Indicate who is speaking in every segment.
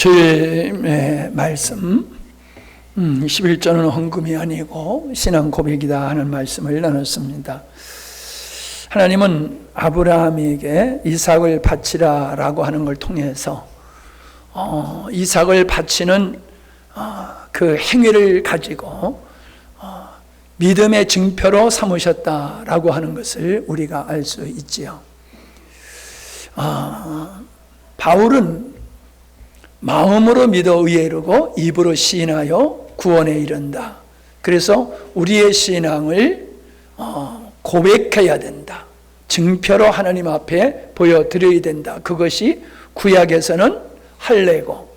Speaker 1: 주일의 말씀 11조는 헌금이 아니고 신앙 고백이다 하는 말씀을 나눴습니다. 하나님은 아브라함에게 이삭을 바치라 라고 하는 걸 통해서 이삭을 바치는 그 행위를 가지고 믿음의 증표로 삼으셨다라고 하는 것을 우리가 알 수 있지요. 바울은 마음으로 믿어 의에 이르고 입으로 시인하여 구원에 이른다. 그래서 우리의 신앙을 고백해야 된다. 증표로 하나님 앞에 보여드려야 된다. 그것이 구약에서는 할례고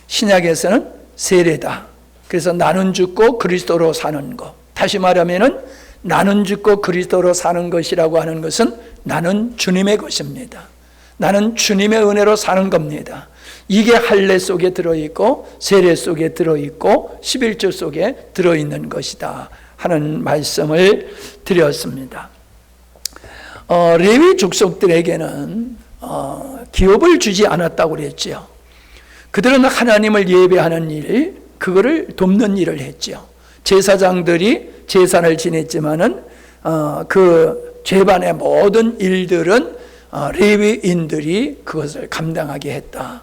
Speaker 1: 신약에서는 세례다. 그래서 나는 죽고 그리스도로 사는 것. 다시 말하면은 나는 죽고 그리스도로 사는 것이라고 하는 것은 나는 주님의 것입니다. 나는 주님의 은혜로 사는 겁니다. 이게 할례 속에 들어있고 세례 속에 들어있고 11조 속에 들어있는 것이다 하는 말씀을 드렸습니다. 레위 족속들에게는 기업을 주지 않았다고 그랬죠. 그들은 하나님을 예배하는 일, 그거를 돕는 일을 했죠. 제사장들이 제사를 지냈지만은 그 제반의 모든 일들은 레위인들이 그것을 감당하게 했다.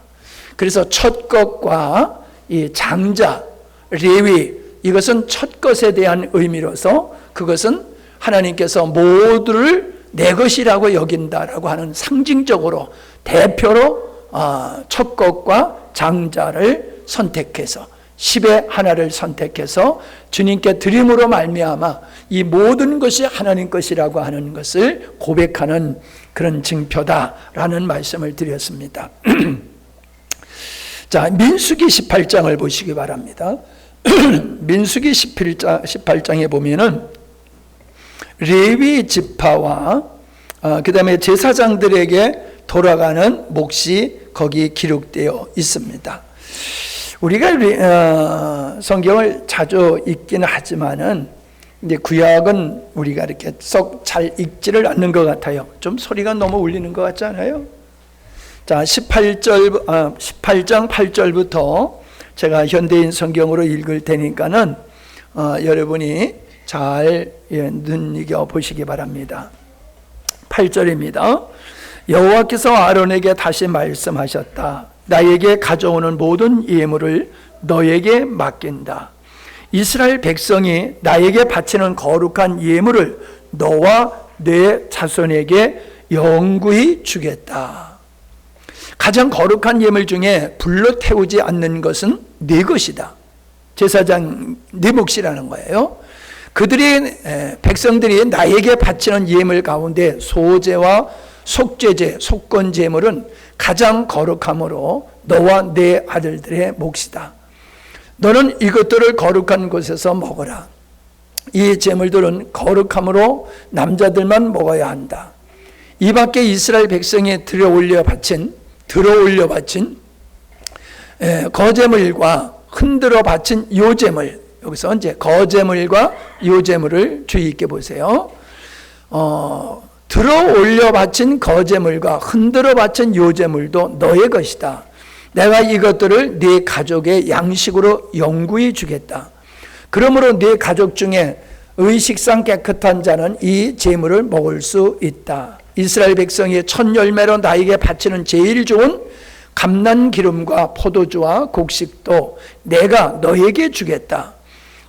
Speaker 1: 그래서 첫 것과 이 장자, 레위, 이것은 첫 것에 대한 의미로서 그것은 하나님께서 모두를 내 것이라고 여긴다라고 하는 상징적으로 대표로 첫 것과 장자를 선택해서 10의 하나를 선택해서 주님께 드림으로 말미암아 이 모든 것이 하나님 것이라고 하는 것을 고백하는 그런 증표다라는 말씀을 드렸습니다. 자, 민수기 18장을 보시기 바랍니다. 민수기 18장에 보면은 레위 지파와 그 다음에 제사장들에게 돌아가는 몫이 거기 기록되어 있습니다. 우리가 성경을 자주 읽기는 하지만은 이제 구약은 우리가 이렇게 썩 잘 읽지를 않는 것 같아요. 좀 소리가 너무 울리는 것 같지 않아요? 자, 18장 8절부터 제가 현대인 성경으로 읽을 테니까는 여러분이 잘 눈여겨 보시기 바랍니다. 8절입니다. 여호와께서 아론에게 다시 말씀하셨다. 나에게 가져오는 모든 예물을 너에게 맡긴다. 이스라엘 백성이 나에게 바치는 거룩한 예물을 너와 내 자손에게 영구히 주겠다. 가장 거룩한 예물 중에 불로 태우지 않는 것은 네 것이다. 제사장 네 몫이라는 거예요. 그들이 백성들이 나에게 바치는 예물 가운데 소제와 속죄제, 속건제물은 가장 거룩함으로 너와 내 아들들의 몫이다. 너는 이것들을 거룩한 곳에서 먹어라. 이 제물들은 거룩함으로 남자들만 먹어야 한다. 이 밖에 이스라엘 백성이 들어 올려 바친 거제물과 흔들어 바친 요제물, 여기서 이제 거제물과 요제물을 주의 있게 보세요. 들어 올려 바친 거제물과 흔들어 바친 요제물도 너의 것이다. 내가 이것들을 네 가족의 양식으로 영구히 주겠다. 그러므로 네 가족 중에 의식상 깨끗한 자는 이 제물을 먹을 수 있다. 이스라엘 백성이 첫 열매로 나에게 바치는 제일 좋은 감난 기름과 포도주와 곡식도 내가 너에게 주겠다.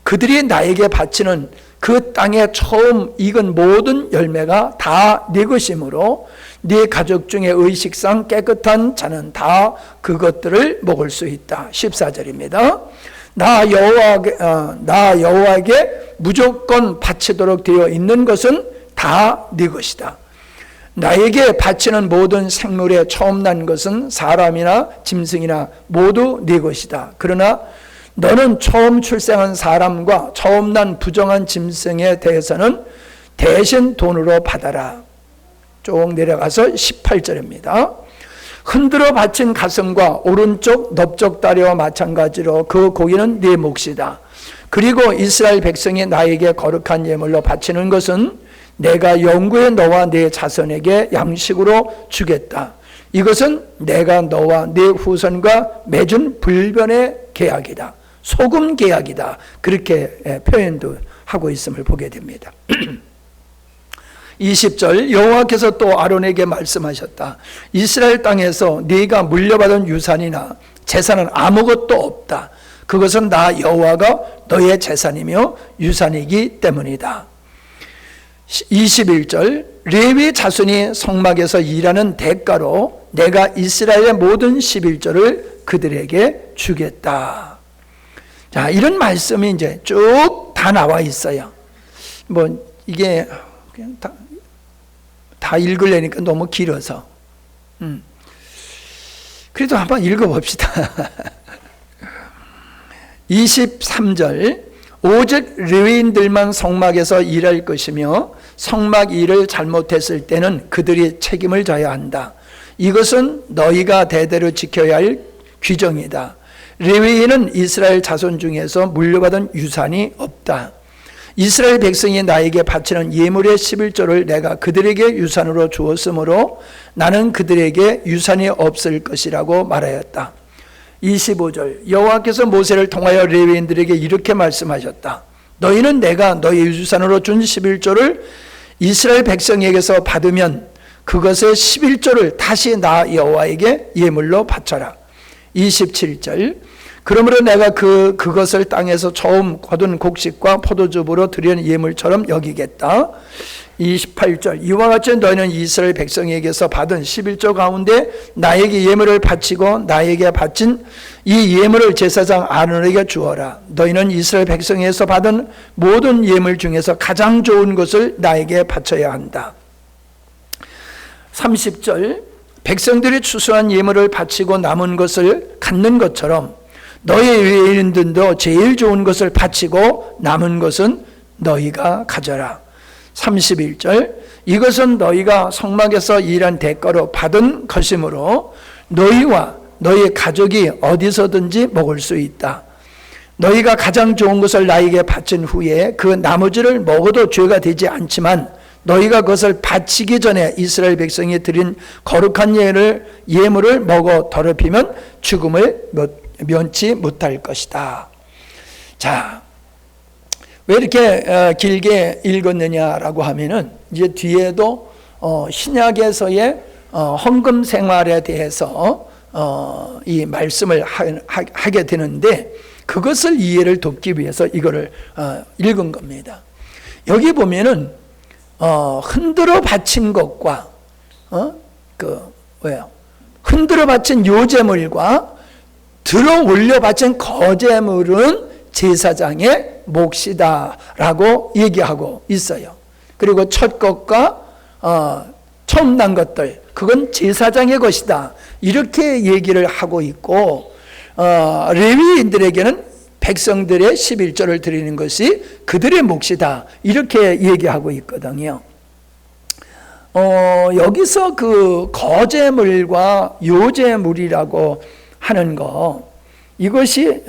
Speaker 1: 그들이 나에게 바치는 그 땅에 처음 익은 모든 열매가 다 네 것이므로 네 가족 중에 의식상 깨끗한 자는 다 그것들을 먹을 수 있다. 14절입니다. 나 여호와에게 무조건 바치도록 되어 있는 것은 다 네 것이다. 나에게 바치는 모든 생물에 처음 난 것은 사람이나 짐승이나 모두 네 것이다. 그러나 너는 처음 출생한 사람과 처음 난 부정한 짐승에 대해서는 대신 돈으로 받아라. 쭉 내려가서 18절입니다. 흔들어 바친 가슴과 오른쪽 넓적다리와 마찬가지로 그 고기는 네 몫이다. 그리고 이스라엘 백성이 나에게 거룩한 예물로 바치는 것은 내가 영구히 너와 네 자손에게 양식으로 주겠다. 이것은 내가 너와 네 후손과 맺은 불변의 계약이다. 소금 계약이다. 그렇게 표현도 하고 있음을 보게 됩니다. 20절 여호와께서 또 아론에게 말씀하셨다. 이스라엘 땅에서 네가 물려받은 유산이나 재산은 아무것도 없다. 그것은 나 여호와가 너의 재산이며 유산이기 때문이다. 21절 레위 자손이 성막에서 일하는 대가로 내가 이스라엘의 모든 11조를 그들에게 주겠다. 자, 이런 말씀이 이제 쭉 다 나와 있어요. 뭐 이게 그냥 다 읽으려니까 너무 길어서. 그래도 한번 읽어봅시다. 23절 오직 레위인들만 성막에서 일할 것이며 성막 일을 잘못했을 때는 그들이 책임을 져야 한다. 이것은 너희가 대대로 지켜야 할 규정이다. 레위인은 이스라엘 자손 중에서 물려받은 유산이 없다. 이스라엘 백성이 나에게 바치는 예물의 11조를 내가 그들에게 유산으로 주었으므로 나는 그들에게 유산이 없을 것이라고 말하였다. 25절 여호와께서 모세를 통하여 레위인들에게 이렇게 말씀하셨다. 너희는 내가 너희 유산으로 준 11조를 이스라엘 백성에게서 받으면 그것의 11조를 다시 나 여호와에게 예물로 바쳐라. 27절 그러므로 내가 그것을 땅에서 처음 거둔 곡식과 포도즙으로 드리는 예물처럼 여기겠다. 28절 이와 같이 너희는 이스라엘 백성에게서 받은 11조 가운데 나에게 예물을 바치고 나에게 바친 이 예물을 제사장 아론에게 주어라. 너희는 이스라엘 백성에게서 받은 모든 예물 중에서 가장 좋은 것을 나에게 바쳐야 한다. 30절 백성들이 추수한 예물을 바치고 남은 것을 갖는 것처럼 너희 레위인들도 제일 좋은 것을 바치고 남은 것은 너희가 가져라. 31절 이것은 너희가 성막에서 일한 대가로 받은 것이므로 너희와 너희 가족이 어디서든지 먹을 수 있다. 너희가 가장 좋은 것을 나에게 바친 후에 그 나머지를 먹어도 죄가 되지 않지만 너희가 그것을 바치기 전에 이스라엘 백성이 드린 거룩한 예물을 먹어 더럽히면 죽음을 면치 못할 것이다. 자, 왜 이렇게 길게 읽었느냐라고 하면은 이제 뒤에도 신약에서의 헌금 생활에 대해서 이 말씀을 하게 되는데 그것을 이해를 돕기 위해서 이거를 읽은 겁니다. 여기 보면은 흔들어 바친 것과 흔들어 바친 요제물과 들어 올려 바친 거제물은 제사장의 몫이다라고 얘기하고 있어요. 그리고 첫 것과 처음 난 것들 그건 제사장의 것이다 이렇게 얘기를 하고 있고 레위인들에게는 백성들의 11조를 드리는 것이 그들의 몫이다 이렇게 얘기하고 있거든요. 여기서 그 거제물과 요제물이라고 하는 거 이것이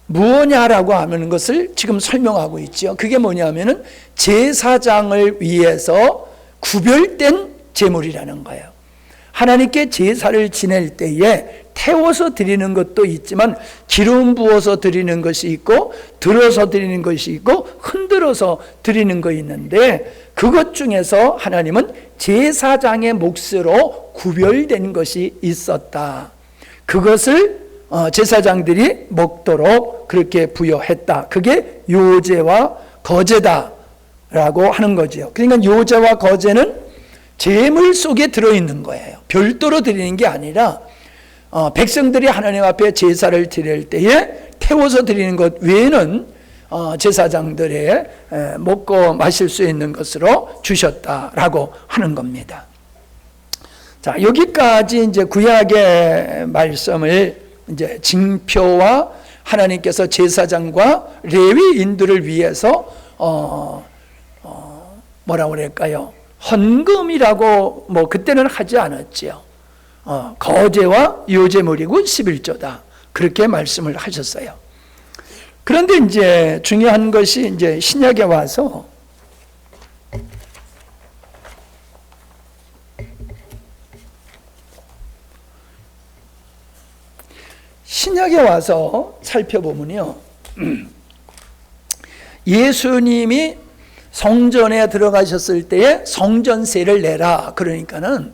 Speaker 1: 무엇냐라고 하는 것을 지금 설명하고 있죠. 그게 뭐냐면은 제사장을 위해서 구별된 제물이라는 거예요. 하나님께 제사를 지낼 때에 태워서 드리는 것도 있지만 기름 부어서 드리는 것이 있고 들어서 드리는 것이 있고 흔들어서 드리는 거 있는데 그것 중에서 하나님은 제사장의 몫으로 구별된 것이 있었다. 그것을 제사장들이 먹도록 그렇게 부여했다. 그게 요제와 거제다라고 하는 거죠. 그러니까 요제와 거제는 제물 속에 들어있는 거예요. 별도로 드리는 게 아니라 백성들이 하나님 앞에 제사를 드릴 때에 태워서 드리는 것 외에는 제사장들의 먹고 마실 수 있는 것으로 주셨다라고 하는 겁니다. 자, 여기까지 이제 구약의 말씀을 이제 징표와 하나님께서 제사장과 레위인들을 위해서 뭐라고 그럴까요? 헌금이라고 뭐 그때는 하지 않았지요. 거제와 요제물이고 11조다. 그렇게 말씀을 하셨어요. 그런데 이제 중요한 것이 이제 신약에 와서 신약에 와서 살펴보면요, 예수님이 성전에 들어가셨을 때에 성전세를 내라. 그러니까는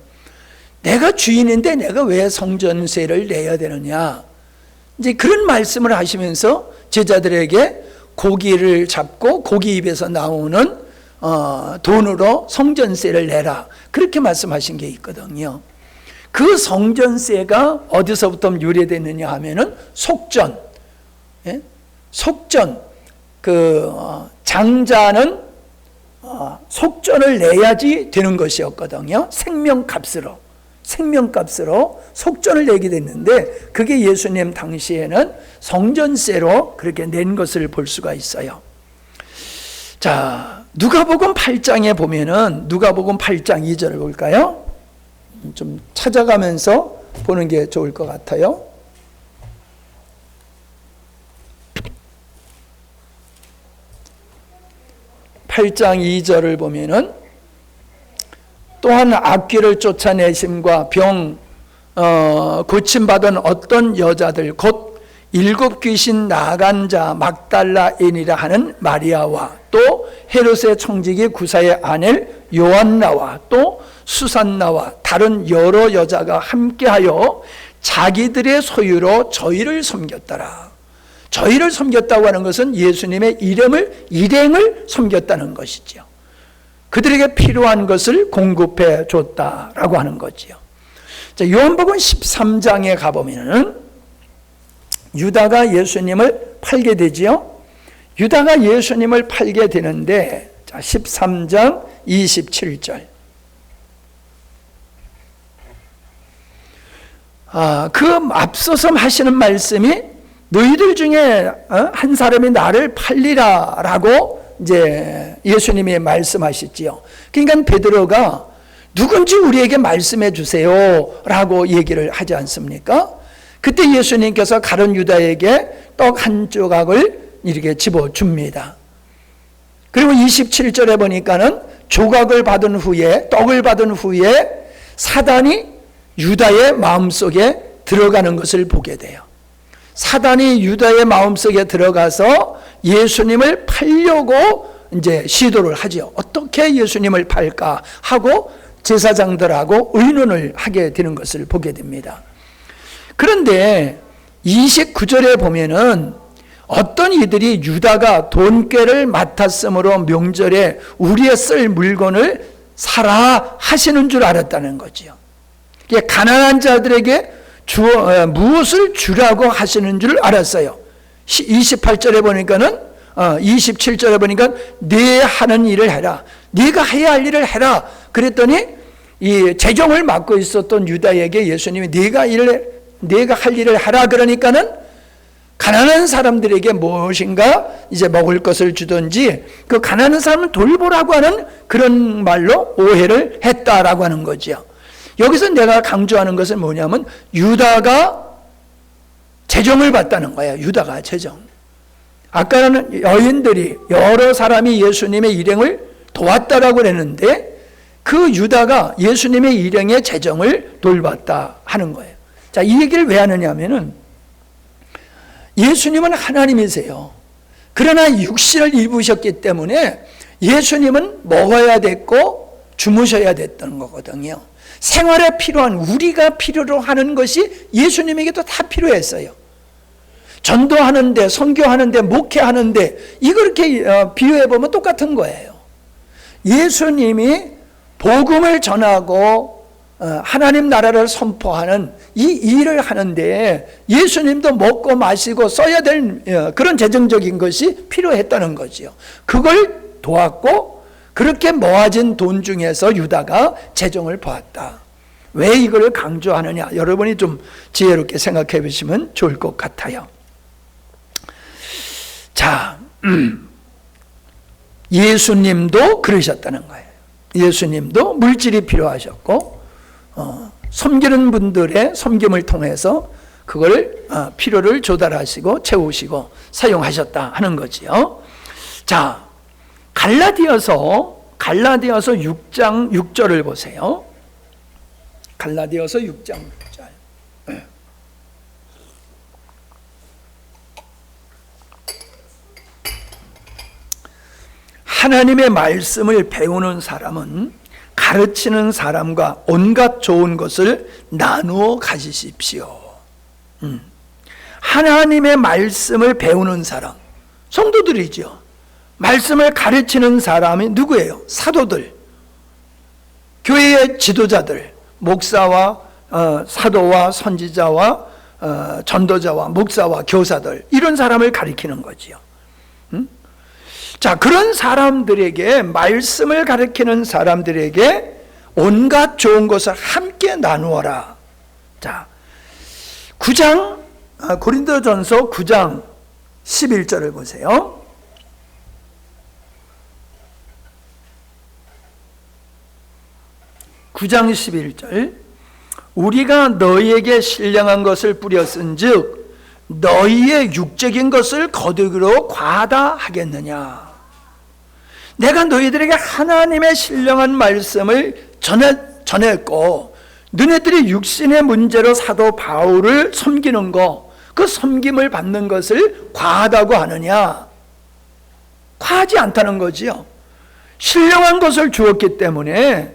Speaker 1: 내가 주인인데 내가 왜 성전세를 내야 되느냐, 이제 그런 말씀을 하시면서 제자들에게 고기를 잡고 고기 입에서 나오는 돈으로 성전세를 내라, 그렇게 말씀하신 게 있거든요. 그 성전세가 어디서부터 유래되느냐 하면은 속전, 예? 속전, 장자는 속전을 내야지 되는 것이었거든요. 생명값으로 속전을 내게 됐는데, 그게 예수님 당시에는 성전세로 그렇게 낸 것을 볼 수가 있어요. 자, 누가복음 8장에 보면은, 누가복음 8장 2절을 볼까요? 좀 찾아가면서 보는 게 좋을 것 같아요. (8장 2절을) 보면은, 또한 악귀를 쫓아내심과 병 고침받은 어떤 여자들 곧 7 귀신 나간 자 막달라인이라 하는 마리아와 또 헤롯의 청지기 구사의 아내 요한나와 또 수산나와 다른 여러 여자가 함께하여 자기들의 소유로 저희를 섬겼더라. 저희를 섬겼다고 하는 것은 예수님의 일행을 섬겼다는 것이죠. 그들에게 필요한 것을 공급해 줬다라고 하는 거지요. 자, 요한복음 13장에 가보면은 유다가 예수님을 팔게 되지요. 유다가 예수님을 팔게 되는데, 자, 13장 27절. 그 앞서서 하시는 말씀이 너희들 중에 한 사람이 나를 팔리라라고 이제 예수님이 말씀하셨지요. 그러니까 베드로가 누군지 우리에게 말씀해 주세요라고 얘기를 하지 않습니까? 그때 예수님께서 가룟 유다에게 떡 한 조각을 이렇게 집어줍니다. 그리고 27절에 보니까는 조각을 받은 후에, 떡을 받은 후에 사단이 유다의 마음속에 들어가는 것을 보게 돼요. 사단이 유다의 마음속에 들어가서 예수님을 팔려고 이제 시도를 하죠. 어떻게 예수님을 팔까 하고 제사장들하고 의논을 하게 되는 것을 보게 됩니다. 그런데 29절에 보면은 어떤 이들이 유다가 돈꾀를 맡았으므로 명절에 우리의 쓸 물건을 사라 하시는 줄 알았다는 거지요. 가난한 자들에게 무엇을 주라고 하시는 줄 알았어요. 28절에 보니까는 27절에 보니까 네 하는 일을 해라, 네가 해야 할 일을 해라 그랬더니 이 재정을 맡고 있었던 유다에게 예수님이 네가 할 일을 하라 그러니까는 가난한 사람들에게 무엇인가 이제 먹을 것을 주든지 그 가난한 사람을 돌보라고 하는 그런 말로 오해를 했다라고 하는 거죠. 여기서 내가 강조하는 것은 뭐냐면 유다가 재정을 받다는 거예요. 유다가 재정. 아까는 여인들이 여러 사람이 예수님의 일행을 도왔다라고 그랬는데 그 유다가 예수님의 일행의 재정을 돌봤다 하는 거예요. 자, 이 얘기를 왜 하느냐 하면은 예수님은 하나님이세요. 그러나 육신을 입으셨기 때문에 예수님은 먹어야 됐고 주무셔야 됐던 거거든요. 생활에 필요한 우리가 필요로 하는 것이 예수님에게도 다 필요했어요. 전도하는데, 선교하는데, 목회하는데 이걸 이렇게 비유해 보면 똑같은 거예요. 예수님이 복음을 전하고 하나님 나라를 선포하는 이 일을 하는데 예수님도 먹고 마시고 써야 될 그런 재정적인 것이 필요했다는 거지요. 그걸 도왔고 그렇게 모아진 돈 중에서 유다가 재정을 보았다. 왜 이걸 강조하느냐? 여러분이 좀 지혜롭게 생각해 보시면 좋을 것 같아요. 자, 예수님도 그러셨다는 거예요. 예수님도 물질이 필요하셨고 섬기는 분들의 섬김을 통해서 그걸 필요를 조달하시고 채우시고 사용하셨다 하는 거지요. 자, 갈라디아서 6장 6절을 보세요. 갈라디아서 6장 6절. 하나님의 말씀을 배우는 사람은 가르치는 사람과 온갖 좋은 것을 나누어 가지십시오. 하나님의 말씀을 배우는 사람, 성도들이죠. 말씀을 가르치는 사람이 누구예요? 사도들, 교회의 지도자들, 목사와 사도와 선지자와 전도자와 목사와 교사들, 이런 사람을 가리키는 거지요. 자, 그런 사람들에게, 말씀을 가리키는 사람들에게 온갖 좋은 것을 함께 나누어라. 자, 9장 고린도전서 9장 11절을 보세요. (9장 11절) 우리가 너희에게 신령한 것을 뿌렸은즉 너희의 육적인 것을 거두기로 과하다 하겠느냐. 내가 너희들에게 하나님의 신령한 말씀을 전했고 너희들이 육신의 문제로 사도 바울을 섬기는 거, 그 섬김을 받는 것을 과하다고 하느냐. 과하지 않다는 거지요. 신령한 것을 주었기 때문에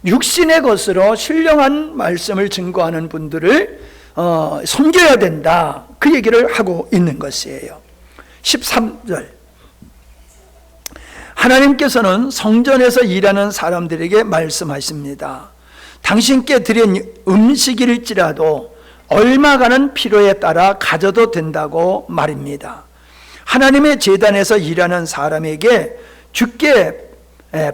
Speaker 1: 육신의 것으로 신령한 말씀을 증거하는 분들을 섬겨야 된다, 그 얘기를 하고 있는 것이에요. 13절 하나님께서는 성전에서 일하는 사람들에게 말씀하십니다. 당신께 드린 음식일지라도 얼마가는 필요에 따라 가져도 된다고 말입니다. 하나님의 제단에서 일하는 사람에게 주께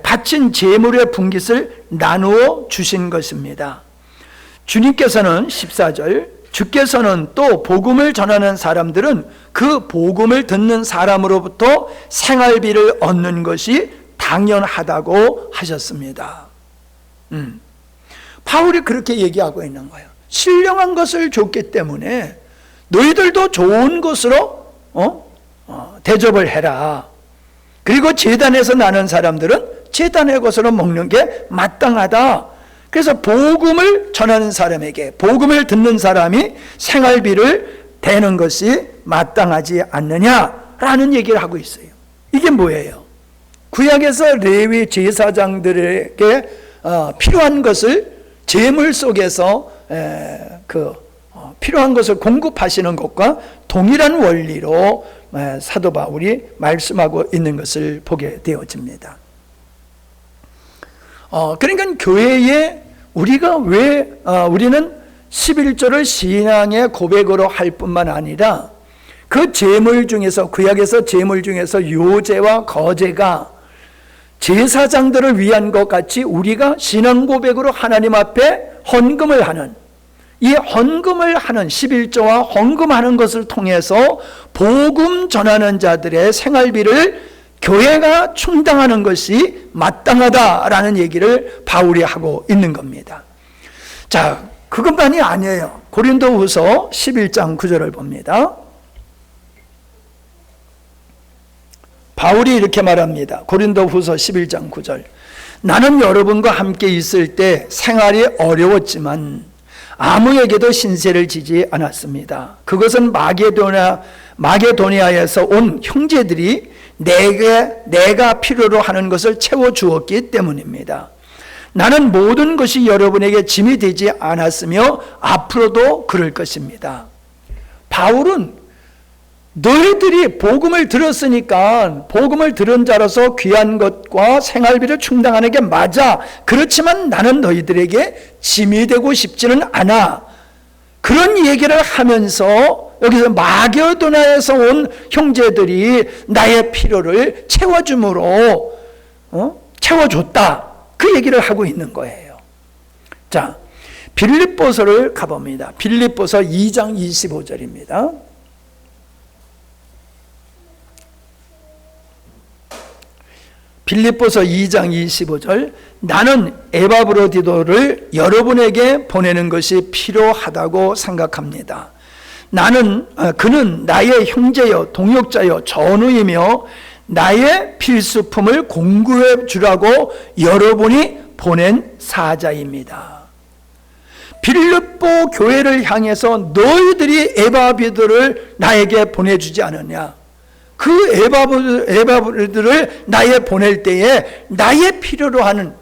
Speaker 1: 바친 제물의 분깃을 나누어 주신 것입니다. 주님께서는 14절 주께서는 또 복음을 전하는 사람들은 그 복음을 듣는 사람으로부터 생활비를 얻는 것이 당연하다고 하셨습니다. 바울이 그렇게 얘기하고 있는 거예요. 신령한 것을 줬기 때문에 너희들도 좋은 것으로 대접을 해라. 그리고 제단에서 나는 사람들은 제단의 것으로 먹는 게 마땅하다. 그래서 복음을 전하는 사람에게, 복음을 듣는 사람이 생활비를 대는 것이 마땅하지 않느냐라는 얘기를 하고 있어요. 이게 뭐예요? 구약에서 레위 제사장들에게 필요한 것을 제물 속에서 필요한 것을 공급하시는 것과 동일한 원리로 사도 바울이 말씀하고 있는 것을 보게 되어집니다. 그러니까 교회에 우리는 11조를 신앙의 고백으로 할 뿐만 아니라 그 제물 중에서, 구약에서 제물 중에서 요제와 거제가 제사장들을 위한 것 같이 우리가 신앙 고백으로 하나님 앞에 헌금을 하는, 이 헌금을 하는 11조와 헌금하는 것을 통해서 복음 전하는 자들의 생활비를 교회가 충당하는 것이 마땅하다라는 얘기를 바울이 하고 있는 겁니다. 자, 그것만이 아니에요. 고린도후서 11장 9절을 봅니다. 바울이 이렇게 말합니다. 고린도후서 11장 9절. 나는 여러분과 함께 있을 때 생활이 어려웠지만 아무에게도 신세를 지지 않았습니다. 그것은 마게도니아에서 온 형제들이 내가 필요로 하는 것을 채워주었기 때문입니다. 나는 모든 것이 여러분에게 짐이 되지 않았으며 앞으로도 그럴 것입니다. 바울은 너희들이 복음을 들었으니까 복음을 들은 자로서 귀한 것과 생활비를 충당하는 게 맞아. 그렇지만 나는 너희들에게 짐이 되고 싶지는 않아. 그런 얘기를 하면서 여기서 마게도나에서 온 형제들이 나의 필요를 채워줌으로 채워줬다. 그 얘기를 하고 있는 거예요. 자, 빌립보서를 가봅니다. 빌립보서 2장 25절입니다. 빌립보서 2장 25절. 나는 에바브로디도를 여러분에게 보내는 것이 필요하다고 생각합니다. 그는 나의 형제여 동역자여 전우이며 나의 필수품을 공급해 주라고 여러분이 보낸 사자입니다. 빌립보 교회를 향해서 너희들이 에바브로디도를 나에게 보내주지 않았냐? 그 에바브로들을 나에 보낼 때에 나의 필요로 하는,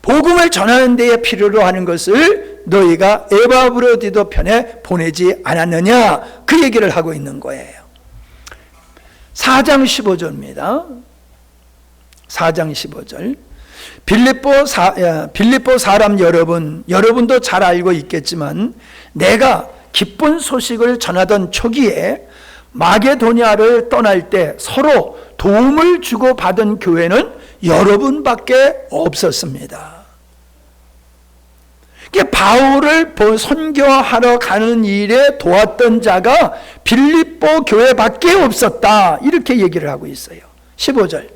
Speaker 1: 복음을 전하는 데에 필요로 하는 것을 너희가 에바브로디도 편에 보내지 않았느냐, 그 얘기를 하고 있는 거예요. 4장 15절입니다. 4장 15절. 빌립보 사람 여러분도 잘 알고 있겠지만 내가 기쁜 소식을 전하던 초기에 마게도냐를 떠날 때 서로 도움을 주고 받은 교회는 여러분밖에 없었습니다. 바울을 선교하러 가는 일에 도왔던 자가 빌립보 교회밖에 없었다, 이렇게 얘기를 하고 있어요. 15절.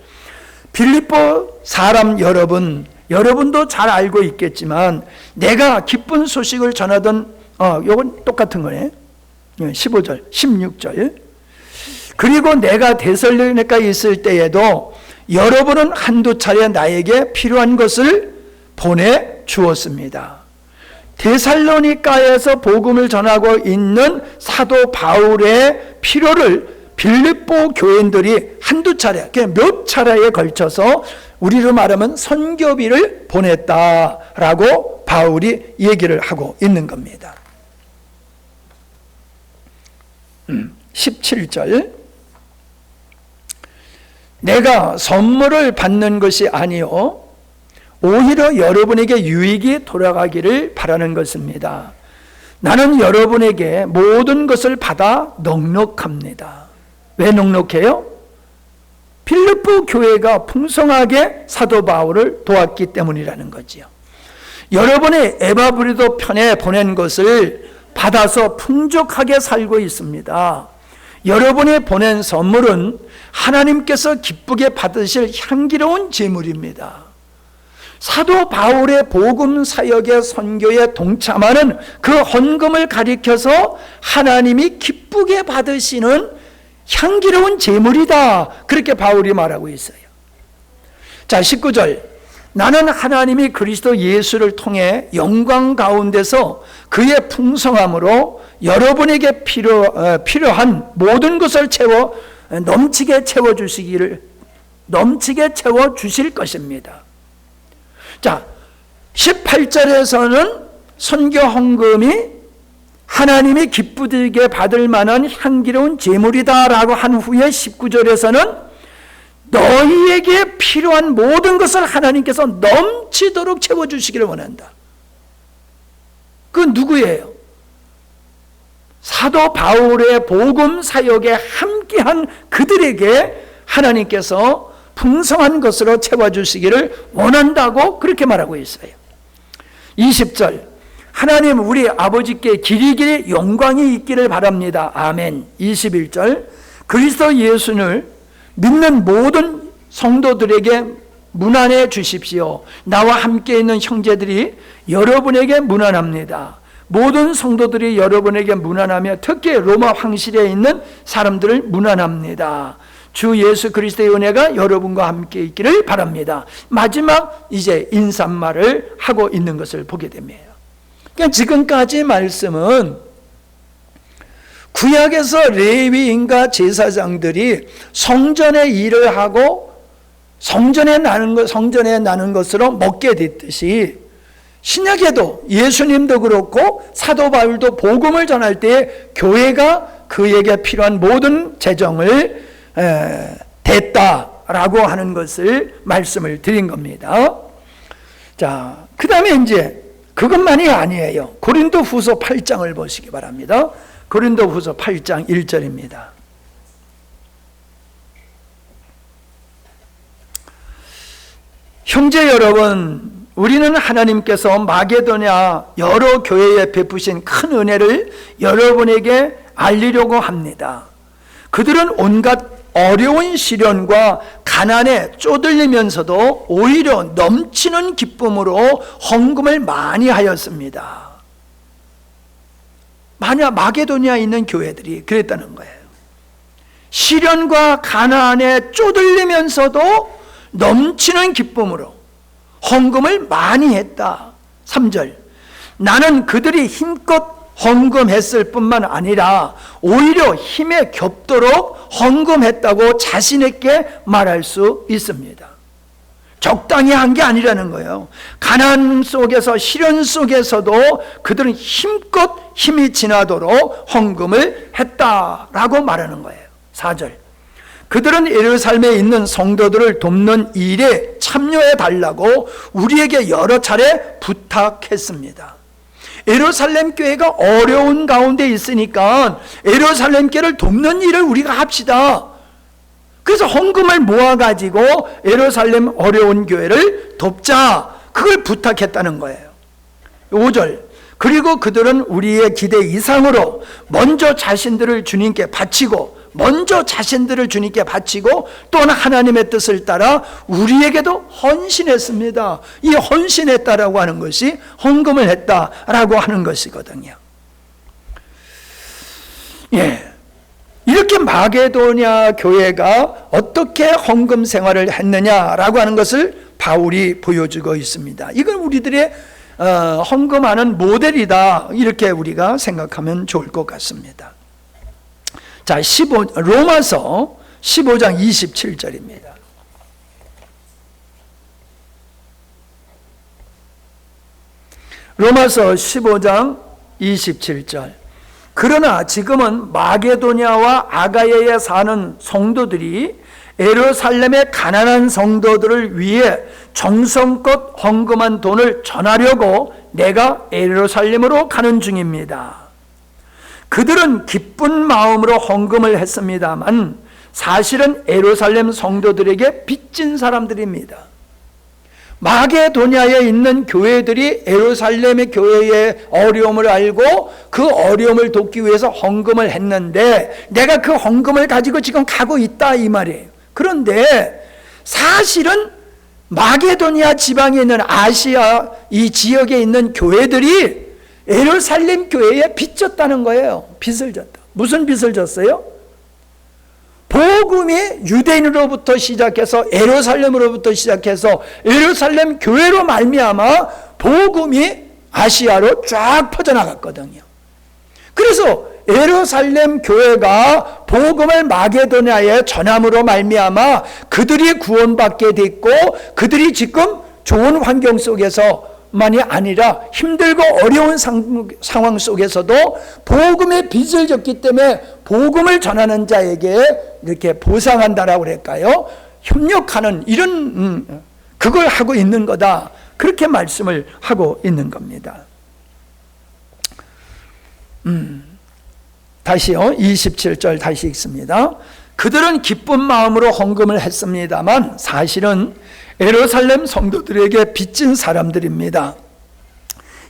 Speaker 1: 빌립보 사람 여러분도 잘 알고 있겠지만 내가 기쁜 소식을 전하던, 요건 똑같은 거네. 15절, 16절. 그리고 내가 데살로니가에 있을 때에도 여러분은 한두 차례 나에게 필요한 것을 보내주었습니다. 데살로니가에서 복음을 전하고 있는 사도 바울의 필요를 빌립보 교인들이 한두 차례, 몇 차례에 걸쳐서 우리로 말하면 선교비를 보냈다라고 바울이 얘기를 하고 있는 겁니다. 17절. 내가 선물을 받는 것이 아니요 오히려 여러분에게 유익이 돌아가기를 바라는 것입니다. 나는 여러분에게 모든 것을 받아 넉넉합니다. 왜 넉넉해요? 빌립보 교회가 풍성하게 사도 바울을 도왔기 때문이라는 거지요. 여러분의 에바브리도 편에 보낸 것을 받아서 풍족하게 살고 있습니다. 여러분이 보낸 선물은 하나님께서 기쁘게 받으실 향기로운 제물입니다. 사도 바울의 복음 사역의 선교에 동참하는 그 헌금을 가리켜서 하나님이 기쁘게 받으시는 향기로운 제물이다, 그렇게 바울이 말하고 있어요. 자, 19절. 나는 하나님이 그리스도 예수를 통해 영광 가운데서 그의 풍성함으로 여러분에게 필요한 모든 것을 넘치게 채워주실 것입니다. 자, 18절에서는 선교 헌금이 하나님이 기쁘게 받을 만한 향기로운 제물이다라고 한 후에 19절에서는 너희에게 필요한 모든 것을 하나님께서 넘치도록 채워주시기를 원한다. 그건 누구예요? 사도 바울의 복음 사역에 함께한 그들에게 하나님께서 풍성한 것으로 채워주시기를 원한다고 그렇게 말하고 있어요. 20절. 하나님 우리 아버지께 길이길이 영광이 있기를 바랍니다. 아멘. 21절. 그리스도 예수를 믿는 모든 성도들에게 문안해 주십시오. 나와 함께 있는 형제들이 여러분에게 문안합니다. 모든 성도들이 여러분에게 문안하며 특히 로마 황실에 있는 사람들을 문안합니다. 주 예수 그리스도의 은혜가 여러분과 함께 있기를 바랍니다. 마지막 이제 인사말을 하고 있는 것을 보게 됩니다. 그러니까 지금까지 말씀은 구약에서 레위인과 제사장들이 성전의 일을 하고 성전에 나는 것으로 먹게 됐듯이 신약에도 예수님도 그렇고 사도 바울도 복음을 전할 때 교회가 그에게 필요한 모든 재정을 댔다라고 하는 것을 말씀을 드린 겁니다. 자, 그 다음에 이제 그것만이 아니에요. 고린도후서 8장을 보시기 바랍니다. 고린도후서 8장 1절입니다. 형제 여러분, 우리는 하나님께서 마게도냐 여러 교회에 베푸신 큰 은혜를 여러분에게 알리려고 합니다. 그들은 온갖 어려운 시련과 가난에 쪼들리면서도 오히려 넘치는 기쁨으로 헌금을 많이 하였습니다. 마게도니아에 있는 교회들이 그랬다는 거예요. 시련과 가난에 쪼들리면서도 넘치는 기쁨으로 헌금을 많이 했다. 3절. 나는 그들이 힘껏 헌금했을 뿐만 아니라 오히려 힘에 겹도록 헌금했다고 자신 있게 말할 수 있습니다. 적당히 한 게 아니라는 거예요. 가난 속에서, 시련 속에서도 그들은 힘껏 힘이 지나도록 헌금을 했다라고 말하는 거예요. 4절. 그들은 예루살렘에 있는 성도들을 돕는 일에 참여해 달라고 우리에게 여러 차례 부탁했습니다. 예루살렘 교회가 어려운 가운데 있으니까 예루살렘 교회를 돕는 일을 우리가 합시다. 그래서 헌금을 모아가지고 예루살렘 어려운 교회를 돕자, 그걸 부탁했다는 거예요. 5절. 그리고 그들은 우리의 기대 이상으로 먼저 자신들을 주님께 바치고 또는 하나님의 뜻을 따라 우리에게도 헌신했습니다. 이 헌신했다라고 하는 것이 헌금을 했다라고 하는 것이거든요. 예. 이렇게 마게도냐 교회가 어떻게 헌금 생활을 했느냐라고 하는 것을 바울이 보여주고 있습니다. 이건 우리들의 헌금하는 모델이다, 이렇게 우리가 생각하면 좋을 것 같습니다. 자, 로마서 15장 27절입니다. 로마서 15장 27절. 그러나 지금은 마게도냐와 아가야에 사는 성도들이 예루살렘의 가난한 성도들을 위해 정성껏 헌금한 돈을 전하려고 내가 예루살렘으로 가는 중입니다. 그들은 기쁜 마음으로 헌금을 했습니다만 사실은 예루살렘 성도들에게 빚진 사람들입니다. 마게도냐에 있는 교회들이 예루살렘의 교회의 어려움을 알고 그 어려움을 돕기 위해서 헌금을 했는데 내가 그 헌금을 가지고 지금 가고 있다, 이 말이에요. 그런데 사실은 마게도냐 지방에 있는 아시아 이 지역에 있는 교회들이 예루살렘 교회에 빚졌다는 거예요. 빚을 졌다. 무슨 빚을 졌어요? 복음이 유대인으로부터 시작해서 예루살렘으로부터 시작해서 예루살렘 교회로 말미암아 복음이 아시아로 쫙 퍼져나갔거든요. 그래서 예루살렘 교회가 복음을 마게도냐에 전함으로 말미암아 그들이 구원받게 됐고 그들이 지금 좋은 환경 속에서만이 아니라 힘들고 어려운 상황 속에서도 복음의 빚을 졌기 때문에 복음을 전하는 자에게 이렇게 보상한다라고 그럴까요? 협력하는 이런 그걸 하고 있는 거다, 그렇게 말씀을 하고 있는 겁니다. 다시요, 27절 다시 읽습니다. 그들은 기쁜 마음으로 헌금을 했습니다만 사실은 예루살렘 성도들에게 빚진 사람들입니다.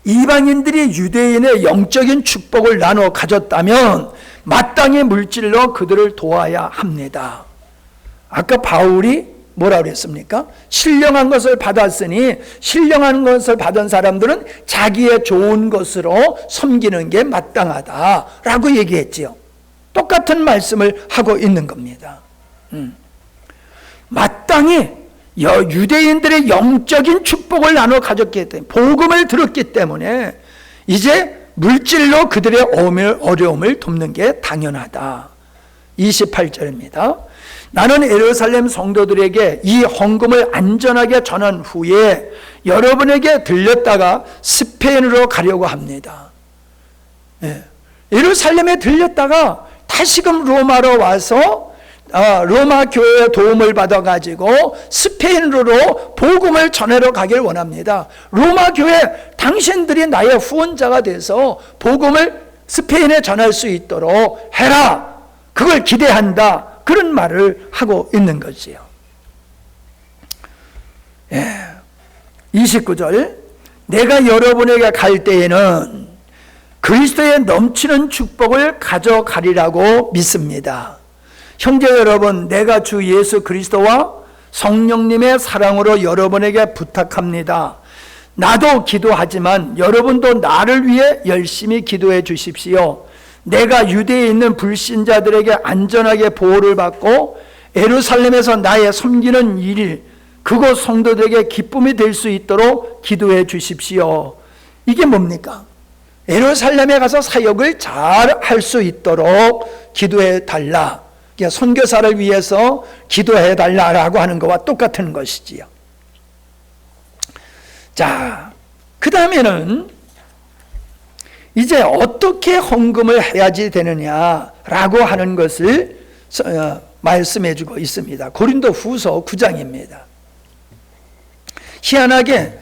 Speaker 1: 이방인들이 유대인의 영적인 축복을 나눠 가졌다면 마땅히 물질로 그들을 도와야 합니다. 아까 바울이 뭐라고 그랬습니까? 신령한 것을 받았으니 신령한 것을 받은 사람들은 자기의 좋은 것으로 섬기는 게 마땅하다라고 얘기했지요. 똑같은 말씀을 하고 있는 겁니다. 마땅히 유대인들의 영적인 축복을 나눠 가졌기 때문에, 복음을 들었기 때문에 이제 물질로 그들의 어려움을 돕는 게 당연하다. 28절입니다. 나는 예루살렘 성도들에게 이 헌금을 안전하게 전한 후에 여러분에게 들렸다가 스페인으로 가려고 합니다. 예루살렘에 들렸다가 다시금 로마로 와서 로마 교회의 도움을 받아가지고 스페인으로 복음을 전하러 가길 원합니다. 로마 교회, 당신들이 나의 후원자가 돼서 복음을 스페인에 전할 수 있도록 해라, 그걸 기대한다, 그런 말을 하고 있는 거지요. 29절. 내가 여러분에게 갈 때에는 그리스도의 넘치는 축복을 가져가리라고 믿습니다. 형제 여러분, 내가 주 예수 그리스도와 성령님의 사랑으로 여러분에게 부탁합니다. 나도 기도하지만 여러분도 나를 위해 열심히 기도해 주십시오. 내가 유대에 있는 불신자들에게 안전하게 보호를 받고 예루살렘에서 나의 섬기는 일, 그곳 성도들에게 기쁨이 될 수 있도록 기도해 주십시오. 이게 뭡니까? 예루살렘에 가서 사역을 잘 할 수 있도록 기도해 달라. 선교사를 위해서 기도해 달라라고 하는 것과 똑같은 것이지요. 자, 그 다음에는 이제 어떻게 헌금을 해야지 되느냐라고 하는 것을 말씀해 주고 있습니다. 고린도 후서 9장입니다. 희한하게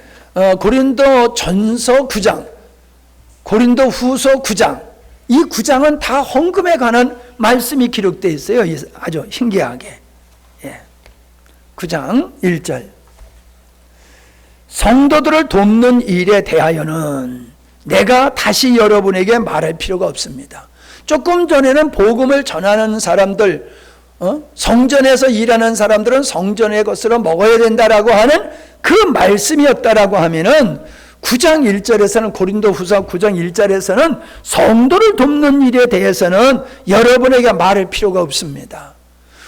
Speaker 1: 고린도 전서 9장, 고린도 후서 9장, 이 9장은 다 헌금에 관한 말씀이 기록되어 있어요. 아주 신기하게. 9장 1절. 성도들을 돕는 일에 대하여는 내가 다시 여러분에게 말할 필요가 없습니다. 조금 전에는 복음을 전하는 사람들, 성전에서 일하는 사람들은 성전의 것으로 먹어야 된다라고 하는 그 말씀이었다라고 하면은 9장 1절에서는 고린도 후서 9장 1절에서는 성도를 돕는 일에 대해서는 여러분에게 말할 필요가 없습니다.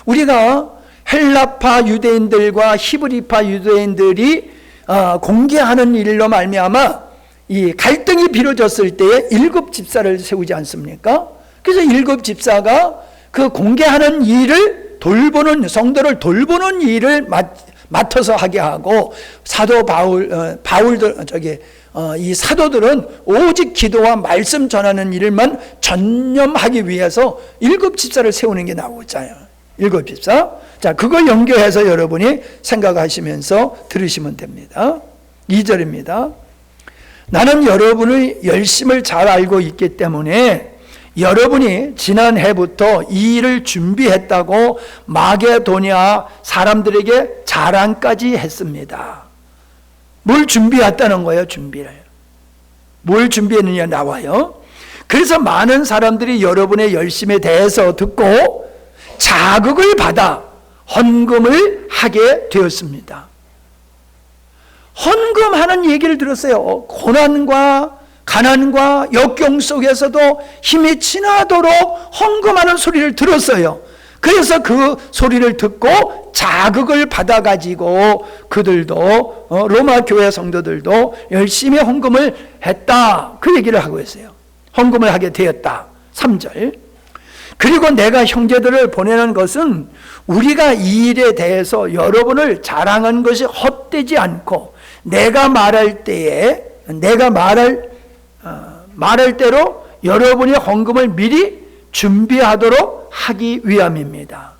Speaker 1: 우리가 헬라파 유대인들과 히브리파 유대인들이 공개하는 일로 말미암아 이 갈등이 빚어졌을 때에 일곱 집사를 세우지 않습니까? 그래서 일곱 집사가 그 공개하는 일을 돌보는, 성도를 돌보는 일을 맡아서 하게 하고, 사도 이 사도들은 오직 기도와 말씀 전하는 일만 전념하기 위해서 일곱 집사를 세우는 게 나오잖아요. 일곱 집사. 자, 그걸 연결해서 여러분이 생각하시면서 들으시면 됩니다. 2절입니다. 나는 여러분의 열심을 잘 알고 있기 때문에 여러분이 지난해부터 이 일을 준비했다고 마게도냐 사람들에게 자랑까지 했습니다. 뭘 준비했다는 거예요? 준비를. 뭘 준비했느냐 나와요. 그래서 많은 사람들이 여러분의 열심에 대해서 듣고 자극을 받아 헌금을 하게 되었습니다. 헌금하는 얘기를 들었어요. 고난과 가난과 역경 속에서도 힘이 지나도록 헌금하는 소리를 들었어요. 그래서 그 소리를 듣고 자극을 받아가지고 그들도 로마 교회 성도들도 열심히 헌금을 했다. 그 얘기를 하고 있어요. 헌금을 하게 되었다. 3절. 그리고 내가 형제들을 보내는 것은 우리가 이 일에 대해서 여러분을 자랑한 것이 헛되지 않고 내가 말할 때에 말할 대로 여러분이 헌금을 미리 준비하도록 하기 위함입니다.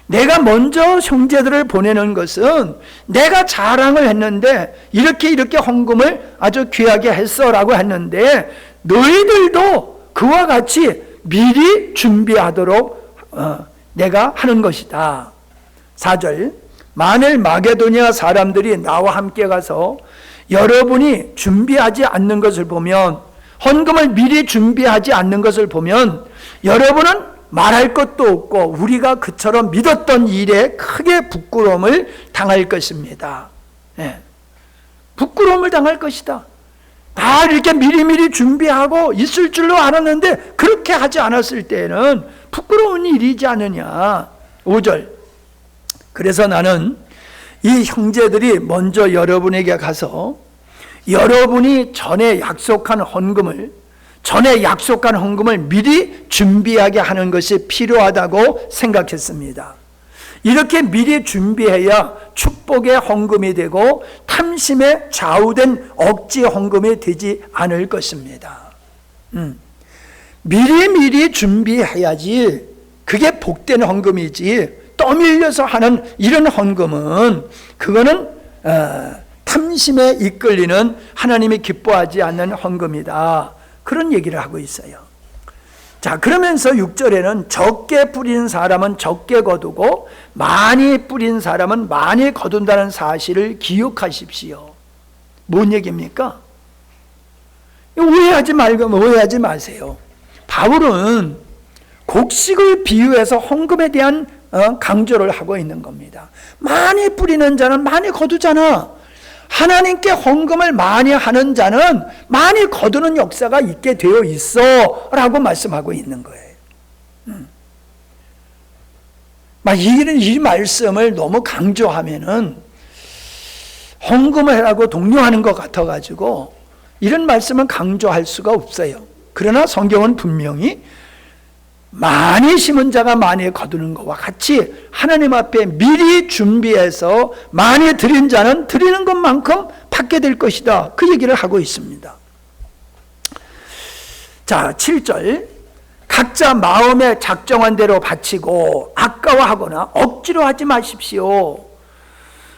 Speaker 1: 내가 먼저 형제들을 보내는 것은 내가 자랑을 했는데 이렇게 헌금을 아주 귀하게 했어라고 했는데 너희들도 그와 같이 미리 준비하도록 내가 하는 것이다. 4절. 만일 마게도냐 사람들이 나와 함께 가서 여러분이 준비하지 않는 것을 보면, 헌금을 미리 준비하지 않는 것을 보면 여러분은 말할 것도 없고 우리가 그처럼 믿었던 일에 크게 부끄러움을 당할 것입니다. 부끄러움을 당할 것이다. 다 이렇게 미리미리 준비하고 있을 줄로 알았는데 그렇게 하지 않았을 때에는 부끄러운 일이지 않느냐. 5절. 그래서 나는 이 형제들이 먼저 여러분에게 가서 여러분이 전에 약속한 헌금을 미리 준비하게 하는 것이 필요하다고 생각했습니다. 이렇게 미리 준비해야 축복의 헌금이 되고 탐심에 좌우된 억지 헌금이 되지 않을 것입니다. 미리미리 준비해야지 그게 복된 헌금이지, 떠밀려서 하는 이런 헌금은 그거는 탐심에 이끌리는 하나님이 기뻐하지 않는 헌금이다. 그런 얘기를 하고 있어요. 자, 그러면서 6절에는 적게 뿌리는 사람은 적게 거두고 많이 뿌린 사람은 많이 거둔다는 사실을 기억하십시오. 뭔 얘기입니까? 오해하지 마세요. 바울은 곡식을 비유해서 헌금에 대한 강조를 하고 있는 겁니다. 많이 뿌리는 자는 많이 거두잖아. 하나님께 헌금을 많이 하는 자는 많이 거두는 역사가 있게 되어 있어 라고 말씀하고 있는 거예요. 이 말씀을 너무 강조하면은 헌금을 하라고 독려하는 것 같아가지고 이런 말씀은 강조할 수가 없어요. 그러나 성경은 분명히 많이 심은 자가 많이 거두는 것과 같이 하나님 앞에 미리 준비해서 많이 드린 자는 드리는 것만큼 받게 될 것이다. 그 얘기를 하고 있습니다. 자, 7절. 각자 마음에 작정한 대로 바치고 아까워하거나 억지로 하지 마십시오.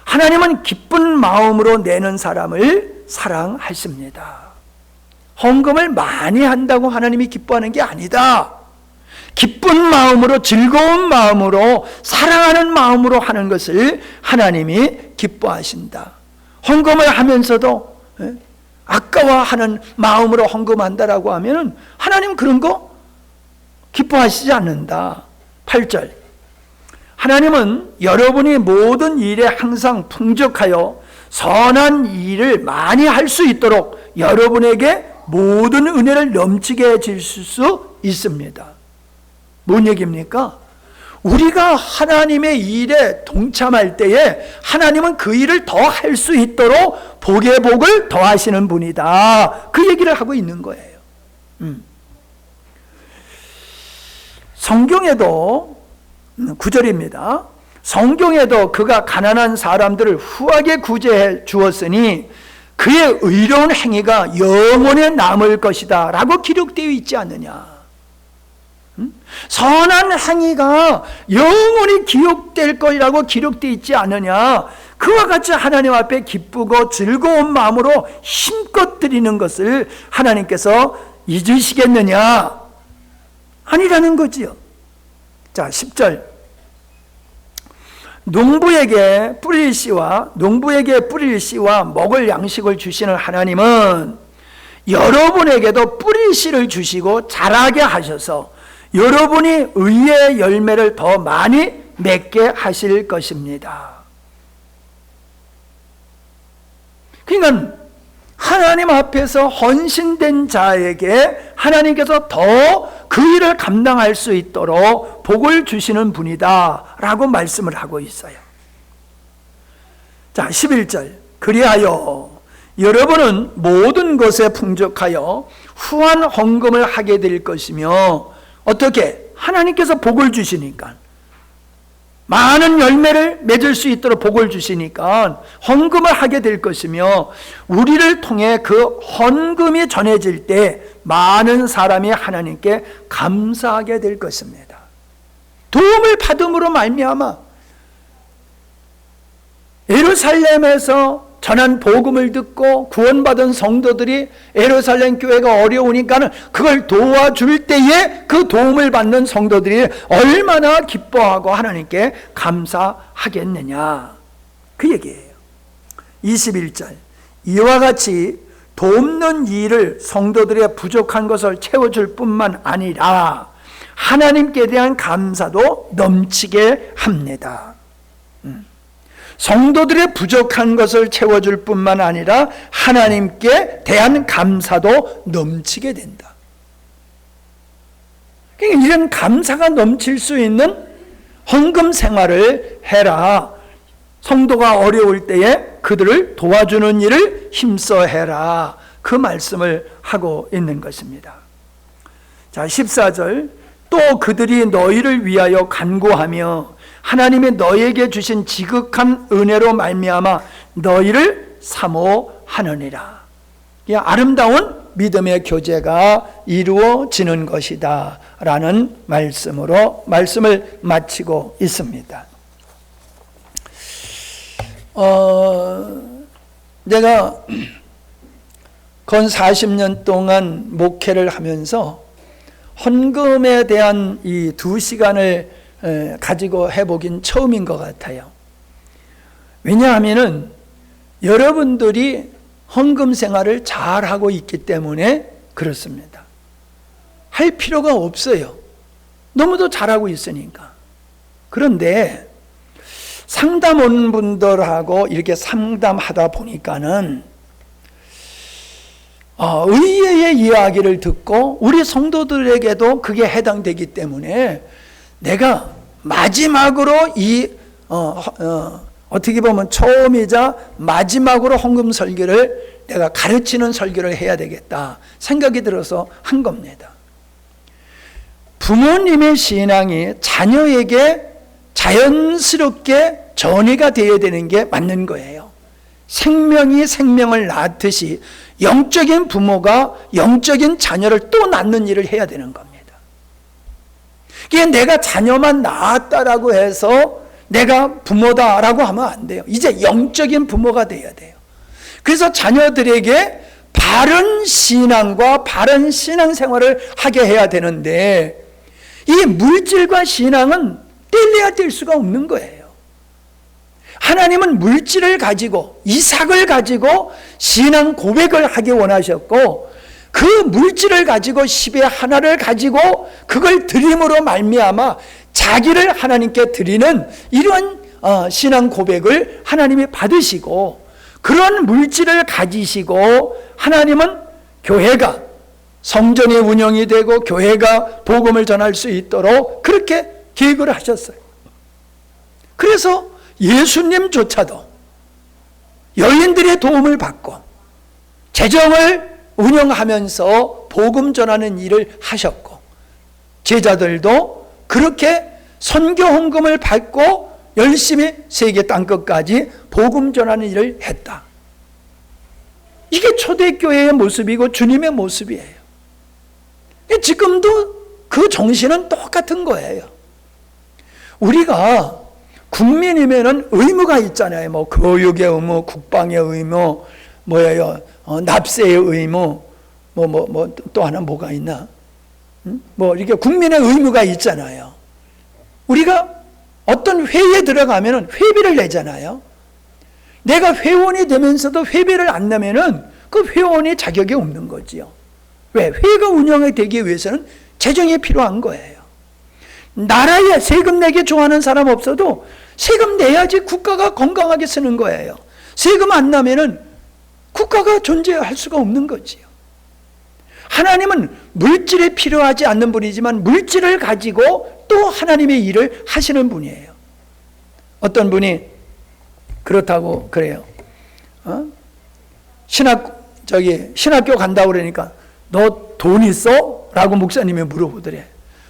Speaker 1: 하나님은 기쁜 마음으로 내는 사람을 사랑하십니다. 헌금을 많이 한다고 하나님이 기뻐하는 게 아니다. 기쁜 마음으로, 즐거운 마음으로, 사랑하는 마음으로 하는 것을 하나님이 기뻐하신다. 헌금을 하면서도 아까워하는 마음으로 헌금한다라고 하면 하나님 그런 거 기뻐하시지 않는다. 8절. 하나님은 여러분이 모든 일에 항상 풍족하여 선한 일을 많이 할 수 있도록 여러분에게 모든 은혜를 넘치게 해줄 수 있습니다. 뭔 얘기입니까? 우리가 하나님의 일에 동참할 때에 하나님은 그 일을 더 할 수 있도록 복의 복을 더하시는 분이다. 그 얘기를 하고 있는 거예요. 성경에도 9절입니다. 성경에도 그가 가난한 사람들을 후하게 구제해 주었으니 그의 의로운 행위가 영원에 남을 것이다 라고 기록되어 있지 않느냐. 선한 행위가 영원히 기억될 것이라고 기록되어 있지 않느냐. 그와 같이 하나님 앞에 기쁘고 즐거운 마음으로 힘껏 드리는 것을 하나님께서 잊으시겠느냐? 아니라는 거지요. 자, 10절. 농부에게 뿌릴 씨와 먹을 양식을 주시는 하나님은 여러분에게도 뿌릴 씨를 주시고 자라게 하셔서 여러분이 의의 열매를 더 많이 맺게 하실 것입니다. 그러니까 하나님 앞에서 헌신된 자에게 하나님께서 더 그 일을 감당할 수 있도록 복을 주시는 분이다 라고 말씀을 하고 있어요. 자, 11절. 그리하여 여러분은 모든 것에 풍족하여 후한 헌금을 하게 될 것이며, 어떻게? 하나님께서 복을 주시니까, 많은 열매를 맺을 수 있도록 복을 주시니까 헌금을 하게 될 것이며, 우리를 통해 그 헌금이 전해질 때 많은 사람이 하나님께 감사하게 될 것입니다. 도움을 받음으로 말미암아 예루살렘에서 전한 복음을 듣고 구원받은 성도들이 예루살렘 교회가 어려우니까는 그걸 도와줄 때에 그 도움을 받는 성도들이 얼마나 기뻐하고 하나님께 감사하겠느냐, 그 얘기예요. 21절. 이와 같이 돕는 일을 성도들의 부족한 것을 채워줄 뿐만 아니라 하나님께 대한 감사도 넘치게 합니다. 성도들의 부족한 것을 채워줄 뿐만 아니라 하나님께 대한 감사도 넘치게 된다. 그러니까 이런 감사가 넘칠 수 있는 헌금 생활을 해라. 성도가 어려울 때에 그들을 도와주는 일을 힘써 해라. 그 말씀을 하고 있는 것입니다. 자, 14절. 또 그들이 너희를 위하여 간구하며 하나님이 너희에게 주신 지극한 은혜로 말미암아 너희를 사모하느니라. 아름다운 믿음의 교제가 이루어지는 것이다 라는 말씀으로 말씀을 마치고 있습니다. 내가 건 40년 동안 목회를 하면서 헌금에 대한 이 2시간을 가지고 해보긴 처음인 것 같아요. 왜냐하면은 여러분들이 헌금 생활을 잘하고 있기 때문에 그렇습니다. 할 필요가 없어요. 너무도 잘하고 있으니까. 그런데 상담 온 분들하고 이렇게 상담하다 보니까는 의외의 이야기를 듣고 우리 성도들에게도 그게 해당되기 때문에 내가 마지막으로 이 어떻게 보면 처음이자 마지막으로 헌금 설교를 내가 가르치는 설교를 해야 되겠다 생각이 들어서 한 겁니다. 부모님의 신앙이 자녀에게 자연스럽게 전이가 되어야 되는 게 맞는 거예요. 생명이 생명을 낳듯이 영적인 부모가 영적인 자녀를 또 낳는 일을 해야 되는 겁니다. 이게 내가 자녀만 낳았다라고 해서 내가 부모다라고 하면 안 돼요. 이제 영적인 부모가 돼야 돼요. 그래서 자녀들에게 바른 신앙과 바른 신앙생활을 하게 해야 되는데 이 물질과 신앙은 뗄래야 뗄 수가 없는 거예요. 하나님은 물질을 가지고 이삭을 가지고 신앙 고백을 하기 원하셨고 그 물질을 가지고 10의 하나를 가지고 그걸 드림으로 말미암아 자기를 하나님께 드리는 이런 신앙 고백을 하나님이 받으시고 그런 물질을 가지시고 하나님은 교회가 성전이 운영이 되고 교회가 복음을 전할 수 있도록 그렇게 계획을 하셨어요. 그래서 예수님조차도 여인들의 도움을 받고 재정을 운영하면서 복음 전하는 일을 하셨고 제자들도 그렇게 선교 헌금을 받고 열심히 세계 땅끝까지 복음 전하는 일을 했다. 이게 초대교회의 모습이고 주님의 모습이에요. 지금도 그 정신은 똑같은 거예요. 우리가 국민이면은 의무가 있잖아요. 뭐 교육의 의무, 국방의 의무, 뭐예요? 납세의 의무, 또 하나 뭐가 있나? 뭐 이렇게 국민의 의무가 있잖아요. 우리가 어떤 회의에 들어가면은 회비를 내잖아요. 내가 회원이 되면서도 회비를 안 내면은 그 회원이 자격이 없는 거지요. 왜? 회가 운영이 되기 위해서는 재정이 필요한 거예요. 나라에 세금 내기 좋아하는 사람 없어도 세금 내야지 국가가 건강하게 쓰는 거예요. 세금 안 내면은 국가가 존재할 수가 없는 거지요. 하나님은 물질이 필요하지 않는 분이지만 물질을 가지고 또 하나님의 일을 하시는 분이에요. 어떤 분이 그렇다고 그래요. 신학교 간다고 그러니까 너 돈 있어? 라고 목사님이 물어보더래.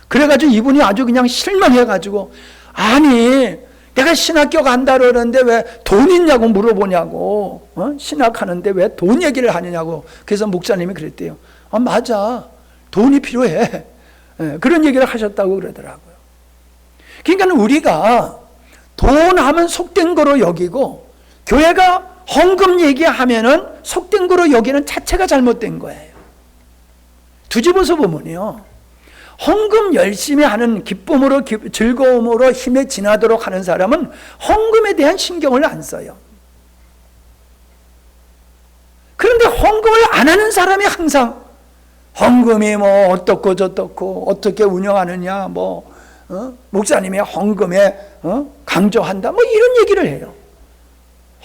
Speaker 1: 그래가지고 이분이 아주 그냥 실망해가지고 아니 내가 신학교 간다 그러는데 왜 돈 있냐고 물어보냐고 신학하는데 왜 돈 얘기를 하느냐고. 그래서 목사님이 그랬대요. 맞아 돈이 필요해. 그런 얘기를 하셨다고 그러더라고요. 그러니까 우리가 돈 하면 속된 거로 여기고 교회가 헌금 얘기하면은 속된 거로 여기는 자체가 잘못된 거예요. 뒤집어서 보면요, 헌금 열심히 하는 기쁨으로 즐거움으로 힘에 지나도록 하는 사람은 헌금에 대한 신경을 안 써요. 그런데 헌금을 안 하는 사람이 항상 헌금이 뭐 어떻고 저떻고 어떻게 운영하느냐 목사님이 헌금에 강조한다 뭐 이런 얘기를 해요.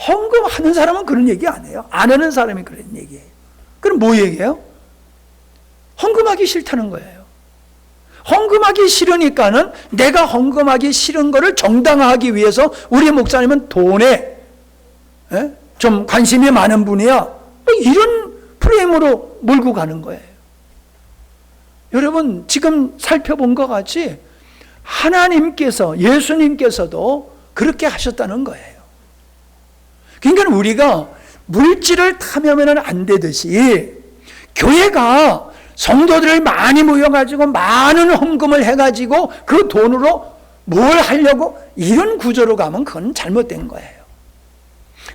Speaker 1: 헌금하는 사람은 그런 얘기 안 해요. 안 하는 사람이 그런 얘기해요. 그럼 뭐 얘기해요? 헌금하기 싫다는 거예요. 헌금하기 싫으니까는 내가 헌금하기 싫은 거를 정당화하기 위해서 우리 목사님은 돈에 좀 관심이 많은 분이야. 뭐 이런 프레임으로 몰고 가는 거예요. 여러분 지금 살펴본 것 같이 하나님께서 예수님께서도 그렇게 하셨다는 거예요. 그러니까 우리가 물질을 탐하면 안 되듯이 교회가 성도들을 많이 모여가지고 많은 헌금을 해가지고 그 돈으로 뭘 하려고 이런 구조로 가면 그건 잘못된 거예요.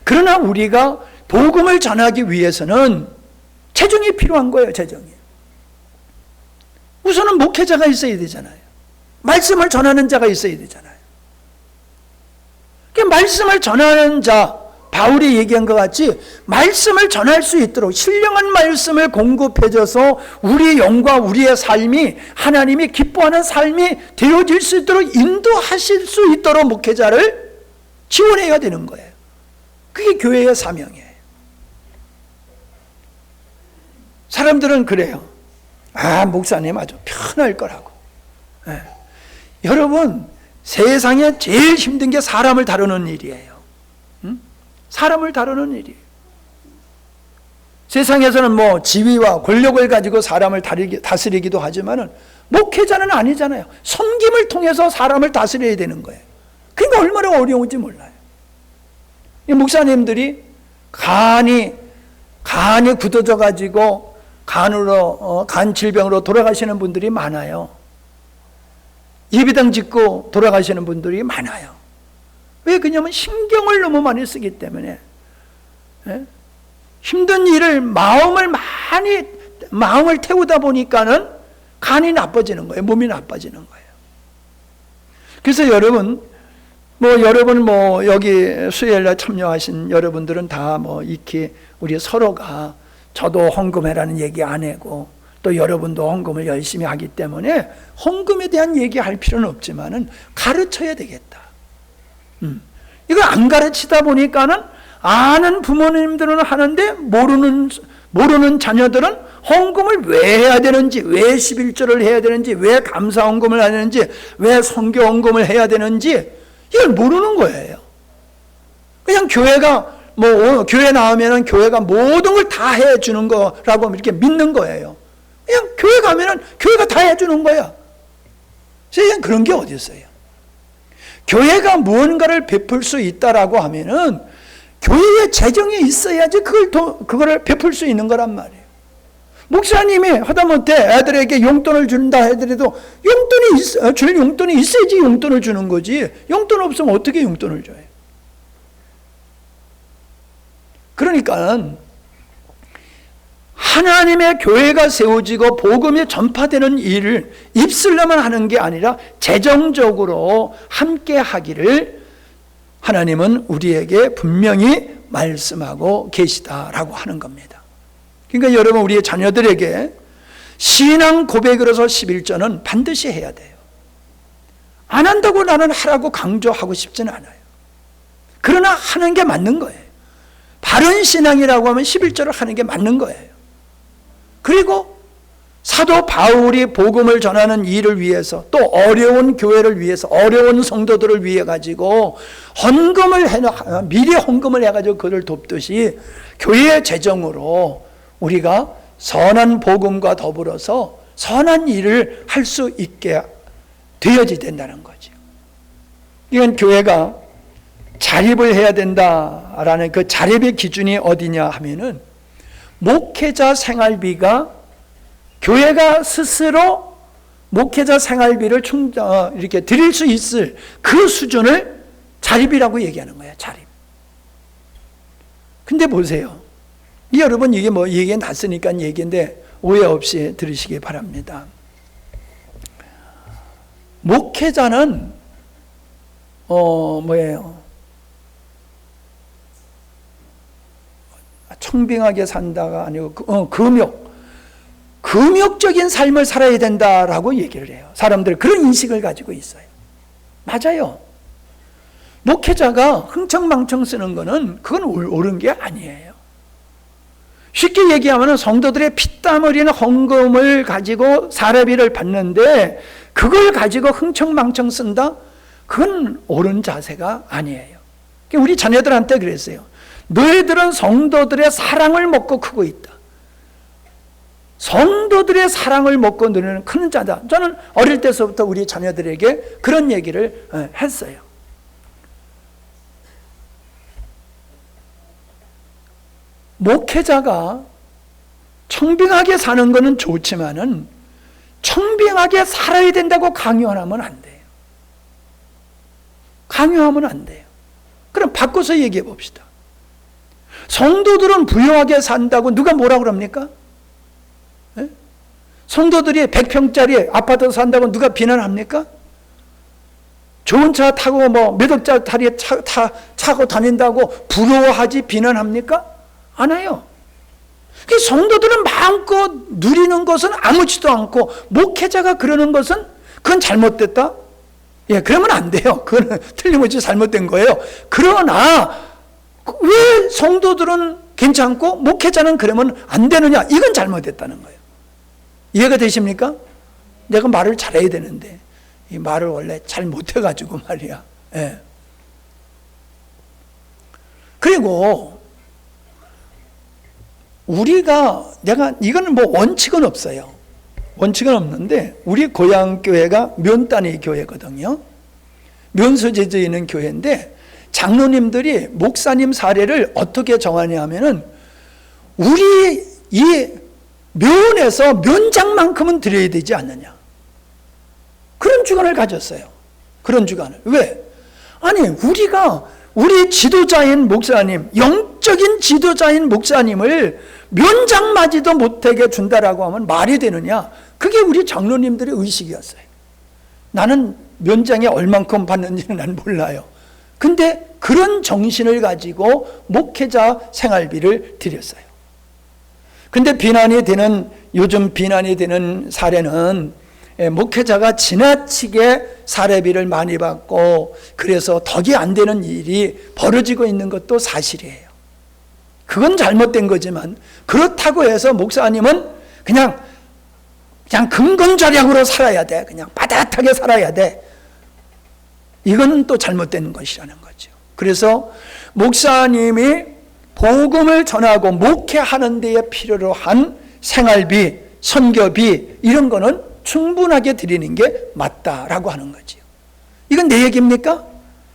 Speaker 1: 그러나 우리가 복음을 전하기 위해서는 재정이 필요한 거예요. 재정이. 우선은 목회자가 있어야 되잖아요. 말씀을 전하는 자가 있어야 되잖아요. 그 말씀을 전하는 자, 바울이 얘기한 것 같이 말씀을 전할 수 있도록 신령한 말씀을 공급해줘서 우리의 영과 우리의 삶이 하나님이 기뻐하는 삶이 되어질 수 있도록 인도하실 수 있도록 목회자를 지원해야 되는 거예요. 그게 교회의 사명이에요. 사람들은 그래요. 목사님 아주 편할 거라고. 여러분 세상에 제일 힘든 게 사람을 다루는 일이에요. 사람을 다루는 일이에요. 세상에서는 뭐 지위와 권력을 가지고 사람을 다스리기도 하지만은 목회자는 아니잖아요. 섬김을 통해서 사람을 다스려야 되는 거예요. 그러니까 얼마나 어려운지 몰라요. 이 목사님들이 간이 굳어져 가지고 간 질병으로 돌아가시는 분들이 많아요. 예비당 짓고 돌아가시는 분들이 많아요. 왜 그러냐면 신경을 너무 많이 쓰기 때문에. 예? 힘든 일을 마음을 태우다 보니까는 간이 나빠지는 거예요. 몸이 나빠지는 거예요. 그래서 여러분 여기 수요일날 참여하신 여러분들은 다 익히 우리 서로가 저도 헌금해라는 얘기 안 하고 또 여러분도 헌금을 열심히 하기 때문에 헌금에 대한 얘기할 필요는 없지만은 가르쳐야 되겠다. 이걸 안 가르치다 보니까는 아는 부모님들은 하는데 모르는 자녀들은 헌금을 왜 해야 되는지, 왜 11조를 해야 되는지, 왜 감사 헌금을 해야 되는지, 왜 선교 헌금을 해야 되는지 이걸 모르는 거예요. 그냥 교회 나오면은 교회가 모든 걸 다 해주는 거라고 이렇게 믿는 거예요. 그냥 교회 가면은 교회가 다 해주는 거야. 세상에 그런 게 어디 있어요? 교회가 무언가를 베풀 수 있다라고 하면은 교회에 재정이 있어야지 그거를 베풀 수 있는 거란 말이에요. 목사님이 하다못해 애들에게 용돈을 준다 하더라도 줄 용돈이 있어야지 용돈을 주는 거지. 용돈 없으면 어떻게 용돈을 줘요? 그러니까 하나님의 교회가 세워지고 복음이 전파되는 일을 입술로만 하는 게 아니라 재정적으로 함께 하기를 하나님은 우리에게 분명히 말씀하고 계시다라고 하는 겁니다. 그러니까 여러분 우리의 자녀들에게 신앙 고백으로서 11조는 반드시 해야 돼요. 안 한다고 나는 하라고 강조하고 싶지는 않아요. 그러나 하는 게 맞는 거예요. 바른 신앙이라고 하면 11조를 하는 게 맞는 거예요. 그리고 사도 바울이 복음을 전하는 일을 위해서 또 어려운 교회를 위해서 어려운 성도들을 위해 가지고 미리 헌금을 해가지고 그를 돕듯이 교회의 재정으로 우리가 선한 복음과 더불어서 선한 일을 할 수 있게 되어야 된다는 거죠. 이건 교회가 자립을 해야 된다라는 그 자립의 기준이 어디냐 하면은 목회자 생활비가 교회가 스스로 목회자 생활비를 이렇게 드릴 수 있을 그 수준을 자립이라고 얘기하는 거예요. 자립. 근데 보세요. 여러분 이게 얘기가 났으니까 얘기인데 오해 없이 들으시기 바랍니다. 목회자는 청빙하게 산다가 아니고 금욕적인 삶을 살아야 된다라고 얘기를 해요. 사람들 그런 인식을 가지고 있어요. 맞아요. 목회자가 흥청망청 쓰는 거는 그건 옳은 게 아니에요. 쉽게 얘기하면 성도들의 피땀 흘리는 헌금을 가지고 사례비를 받는데 그걸 가지고 흥청망청 쓴다? 그건 옳은 자세가 아니에요. 우리 자녀들한테 그랬어요. 너희들은 성도들의 사랑을 먹고 크고 있다. 성도들의 사랑을 먹고 너희는 크는 자다. 저는 어릴 때서부터 우리 자녀들에게 그런 얘기를 했어요. 목회자가 청빙하게 사는 것은 좋지만은 청빙하게 살아야 된다고 강요하면 안 돼요. 강요하면 안 돼요. 그럼 바꿔서 얘기해 봅시다. 성도들은 부유하게 산다고 누가 뭐라고 그럽니까? 네? 성도들이 100평짜리 아파트 산다고 누가 비난합니까? 좋은 차 타고 몇 억짜리 차고 다닌다고 부러워하지 비난합니까? 안 해요. 성도들은 마음껏 누리는 것은 아무렇지도 않고 목회자가 그러는 것은 그건 잘못됐다? 예, 그러면 안 돼요. 그건 틀림없이 잘못된 거예요. 그러나 왜 성도들은 괜찮고 목회자는 그러면 안 되느냐? 이건 잘못됐다는 거예요. 이해가 되십니까? 내가 말을 잘해야 되는데 이 말을 원래 잘 못해가지고 말이야. 예. 그리고 이거는 뭐 원칙은 없어요. 원칙은 없는데 우리 고향 교회가 면단위 교회거든요. 면소재주에 있는 교회인데 장로님들이 목사님 사례를 어떻게 정하냐면은 우리 이 면에서 면장만큼은 드려야 되지 않느냐. 그런 주관을 가졌어요. 그런 주관을. 왜? 아니 우리 지도자인 목사님, 영적인 지도자인 목사님을 면장맞이도 못하게 준다라고 하면 말이 되느냐. 그게 우리 장로님들의 의식이었어요. 나는 면장에 얼만큼 받는지는 난 몰라요. 근데 그런 정신을 가지고 목회자 생활비를 드렸어요. 근데 요즘 비난이 되는 사례는 목회자가 지나치게 사례비를 많이 받고 그래서 덕이 안 되는 일이 벌어지고 있는 것도 사실이에요. 그건 잘못된 거지만 그렇다고 해서 목사님은 그냥 근건절약으로 살아야 돼. 그냥 빠듯하게 살아야 돼. 이건 또 잘못된 것이라는 거죠. 그래서 목사님이 복음을 전하고 목회하는 데에 필요로 한 생활비, 선교비 이런 거는 충분하게 드리는 게 맞다라고 하는 거지요. 이건 내 얘기입니까?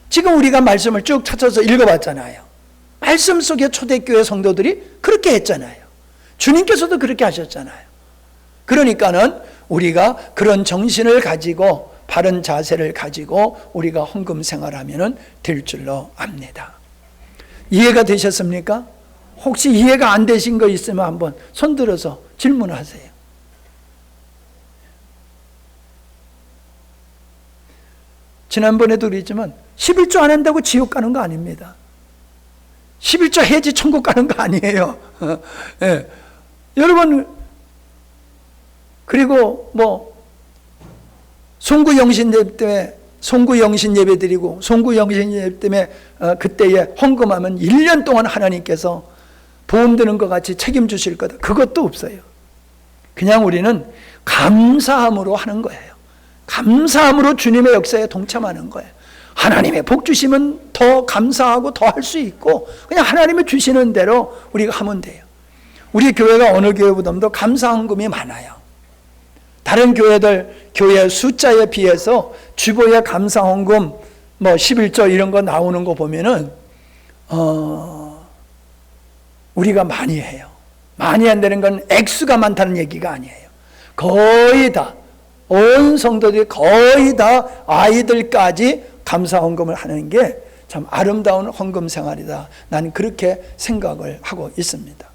Speaker 1: 지금 우리가 말씀을 쭉 찾아서 읽어봤잖아요. 말씀 속에 초대교회 성도들이 그렇게 했잖아요. 주님께서도 그렇게 하셨잖아요. 그러니까는 우리가 그런 정신을 가지고 바른 자세를 가지고 우리가 헌금 생활하면 될 줄로 압니다. 이해가 되셨습니까? 혹시 이해가 안 되신 거 있으면 한번 손 들어서 질문하세요. 지난번에도 그랬지만 11조 안 한다고 지옥 가는 거 아닙니다. 11조 해지 천국 가는 거 아니에요. 네. 여러분 그리고 송구영신 예배 드리고 송구영신 예배 때문에 그때에 헌금하면 1년 동안 하나님께서 보험 드는 것 같이 책임주실 거다. 그것도 없어요. 그냥 우리는 감사함으로 하는 거예요. 감사함으로 주님의 역사에 동참하는 거예요. 하나님의 복 주시면 더 감사하고 더 할 수 있고 그냥 하나님이 주시는 대로 우리가 하면 돼요. 우리 교회가 어느 교회보다도 감사헌금이 많아요. 다른 교회들 교회 숫자에 비해서 주보에 감사헌금 11조 이런 거 나오는 거 보면은 우리가 많이 해요. 많이 한다는 건 액수가 많다는 얘기가 아니에요. 거의 다 온 성도들이 거의 다 아이들까지 감사헌금을 하는 게 참 아름다운 헌금 생활이다. 난 그렇게 생각을 하고 있습니다.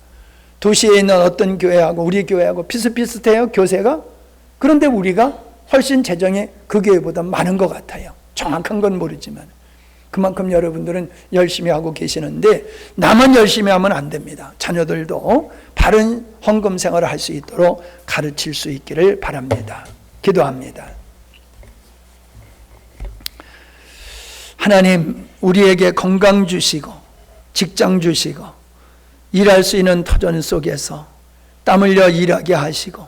Speaker 1: 도시에 있는 어떤 교회하고 우리 교회하고 비슷비슷해요, 교세가? 그런데 우리가 훨씬 재정이 그 교회보다 많은 것 같아요. 정확한 건 모르지만 그만큼 여러분들은 열심히 하고 계시는데 나만 열심히 하면 안 됩니다. 자녀들도 바른 헌금 생활을 할 수 있도록 가르칠 수 있기를 바랍니다. 기도합니다. 하나님, 우리에게 건강 주시고 직장 주시고 일할 수 있는 터전 속에서 땀 흘려 일하게 하시고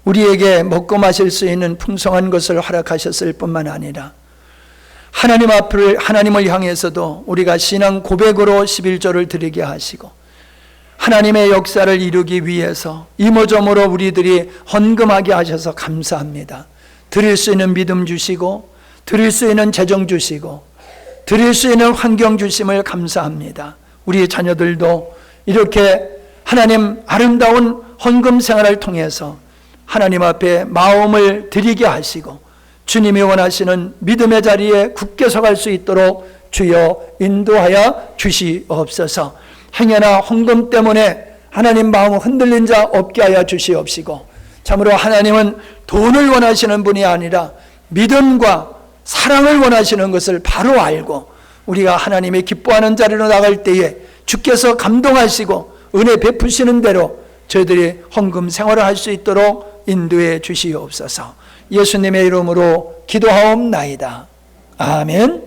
Speaker 1: 우리에게 먹고 마실 수 있는 풍성한 것을 허락하셨을 뿐만 아니라 하나님을 향해서도 우리가 신앙 고백으로 11조를 드리게 하시고 하나님의 역사를 이루기 위해서 이모저모로 우리들이 헌금하게 하셔서 감사합니다. 드릴 수 있는 믿음 주시고 드릴 수 있는 재정 주시고 드릴 수 있는 환경 주심을 감사합니다. 우리 자녀들도 이렇게 하나님 아름다운 헌금 생활을 통해서 하나님 앞에 마음을 드리게 하시고 주님이 원하시는 믿음의 자리에 굳게 서갈 수 있도록 주여 인도하여 주시옵소서. 행여나 헌금 때문에 하나님 마음 흔들린 자 없게 하여 주시옵시고 참으로 하나님은 돈을 원하시는 분이 아니라 믿음과 사랑을 원하시는 것을 바로 알고 우리가 하나님의 기뻐하는 자리로 나갈 때에 주께서 감동하시고 은혜 베푸시는 대로 저희들이 헌금 생활을 할 수 있도록 인도해 주시옵소서. 예수님의 이름으로 기도하옵나이다. 아멘.